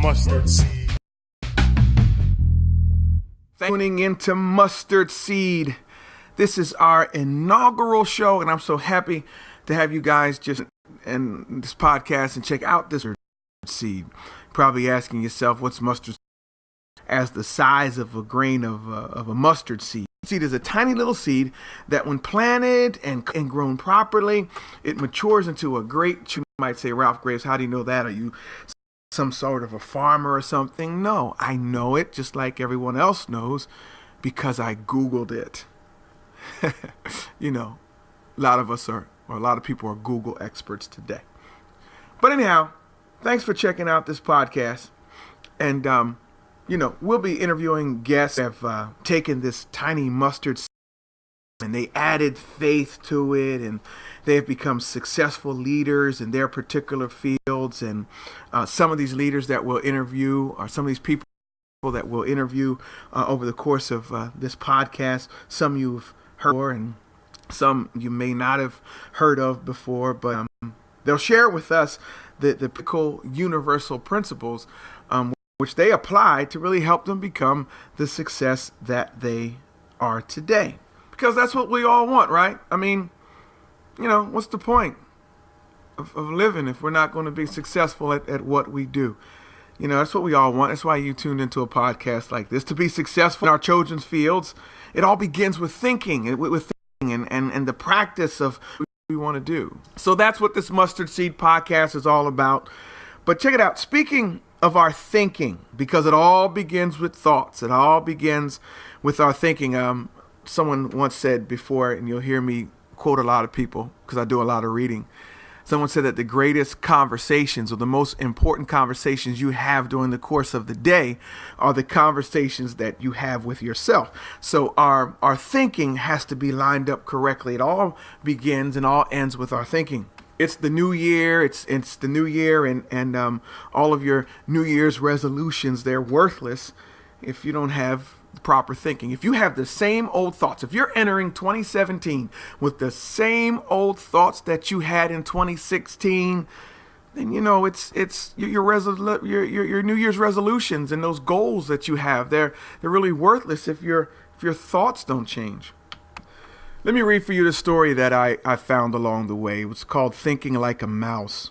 Mustard Seed. Tuning into Mustard Seed. This is our inaugural show, and I'm so happy to have you guys just in this podcast and check out this seed. Probably asking yourself, what's mustard seed? As the size of a grain of a mustard seed. Seed is a tiny little seed that when planted and grown properly, it matures into a great, you might say, Ralph Graves, how do you know that? Are you some sort of a farmer or something? No, I know it just like everyone else knows because I Googled it. You know, a lot of us are, or a lot of people are Google experts today. But anyhow, thanks for checking out this podcast. And, you know, we'll be interviewing guests that have taken this tiny mustard seed and they added faith to it, and they have become successful leaders in their particular fields. And some of these leaders that we'll interview, or some of these people that we'll interview over the course of this podcast, some you've heard before and some you may not have heard of before, but they'll share with us the typical universal principles which they apply to really help them become the success that they are today. Because that's what we all want, right? I mean, you know, what's the point of living if we're not going to be successful at what we do? You know, that's what we all want. That's why you tuned into a podcast like this, to be successful in our children's fields. It all begins with thinking, and the practice of what we want to do. So that's what this Mustard Seed podcast is all about. But check it out. Speaking of our thinking, because it all begins with thoughts. It all begins with our thinking. Someone once said before, and you'll hear me quote a lot of people because I do a lot of reading. Someone said that the greatest conversations, or the most important conversations you have during the course of the day, are the conversations that you have with yourself. So our thinking has to be lined up correctly. It all begins and all ends with our thinking. It's the new year. It's the new year, and all of your New Year's resolutions, they're worthless if you don't have proper thinking. If you have the same old thoughts, if you're entering 2017 with the same old thoughts that you had in 2016, then you know it's your New Year's resolutions and those goals that you have. They're really worthless if your thoughts don't change. Let me read for you the story that I found along the way. It was called Thinking Like a Mouse.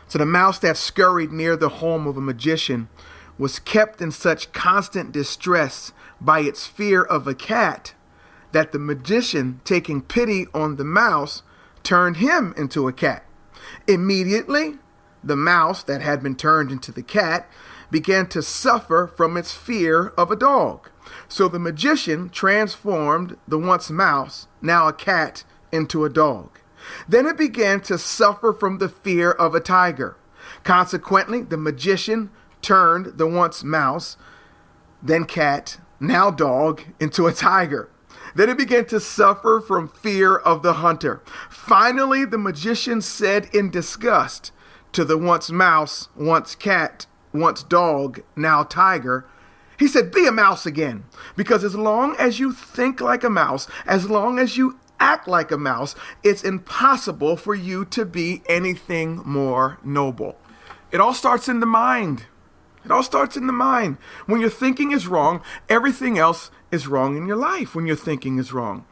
So the mouse that scurried near the home of a magician was kept in such constant distress by its fear of a cat that the magician, taking pity on the mouse, turned him into a cat. Immediately, the mouse that had been turned into the cat began to suffer from its fear of a dog. So the magician transformed the once mouse, now a cat, into a dog. Then it began to suffer from the fear of a tiger. Consequently, the magician turned the once mouse, then cat, now dog, into a tiger. Then it began to suffer from fear of the hunter. Finally, the magician said in disgust to the once mouse, once cat, once dog, now tiger, he said, "Be a mouse again, because as long as you think like a mouse, as long as you act like a mouse, it's impossible for you to be anything more noble." It all starts in the mind. It all starts in the mind. When your thinking is wrong, everything else is wrong in your life when your thinking is wrong.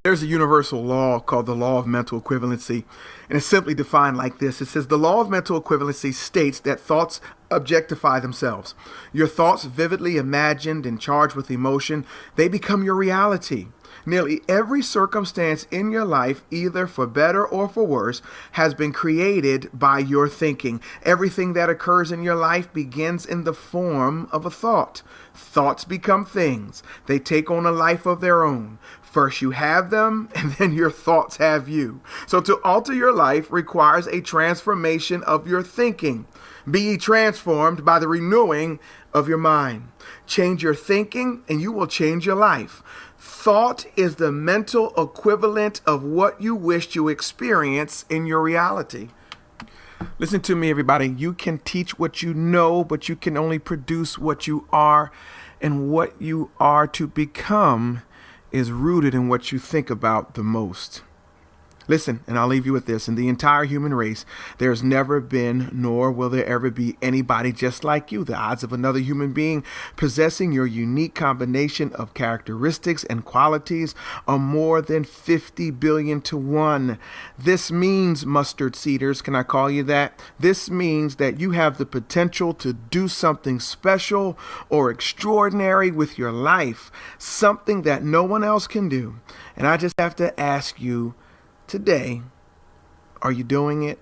There's a universal law called the law of mental equivalency, and it's simply defined like this. It says the law of mental equivalency states that thoughts objectify themselves. Your thoughts, vividly imagined and charged with emotion, they become your reality. Nearly every circumstance in your life, either for better or for worse, has been created by your thinking. Everything that occurs in your life begins in the form of a thought. Thoughts become things. They take on a life of their own. First you have them, and then your thoughts have you. So to alter your life requires a transformation of your thinking. Be ye transformed by the renewing of your mind. Change your thinking, and you will change your life. Thought is the mental equivalent of what you wish to experience in your reality. Listen to me, everybody. You can teach what you know, but you can only produce what you are. And what you are to become is rooted in what you think about the most. Listen, and I'll leave you with this. In the entire human race, there's never been, nor will there ever be, anybody just like you. The odds of another human being possessing your unique combination of characteristics and qualities are more than 50 billion to 1. This means, mustard seeders, can I call you that? This means that you have the potential to do something special or extraordinary with your life, something that no one else can do. And I just have to ask you, today, are you doing it?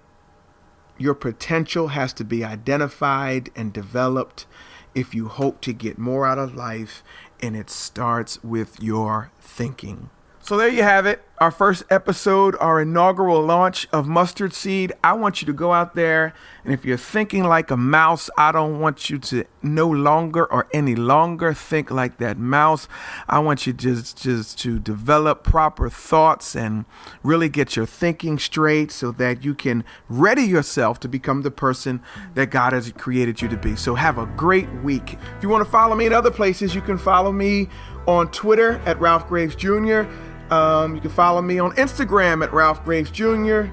Your potential has to be identified and developed if you hope to get more out of life, and it starts with your thinking. So there you have it, our first episode, our inaugural launch of Mustard Seed. I want you to go out there, and if you're thinking like a mouse, I don't want you to no longer or any longer think like that mouse. I want you just to develop proper thoughts and really get your thinking straight so that you can ready yourself to become the person that God has created you to be. So have a great week. If you want to follow me in other places, you can follow me on Twitter at Ralph Graves Jr. You can follow me on Instagram at Ralph Graves Jr.,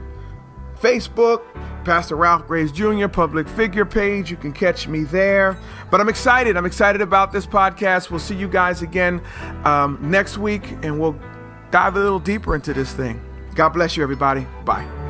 Facebook, Pastor Ralph Graves Jr. public figure page. You can catch me there. But I'm excited. I'm excited about this podcast. We'll see you guys again next week, and we'll dive a little deeper into this thing. God bless you, everybody. Bye.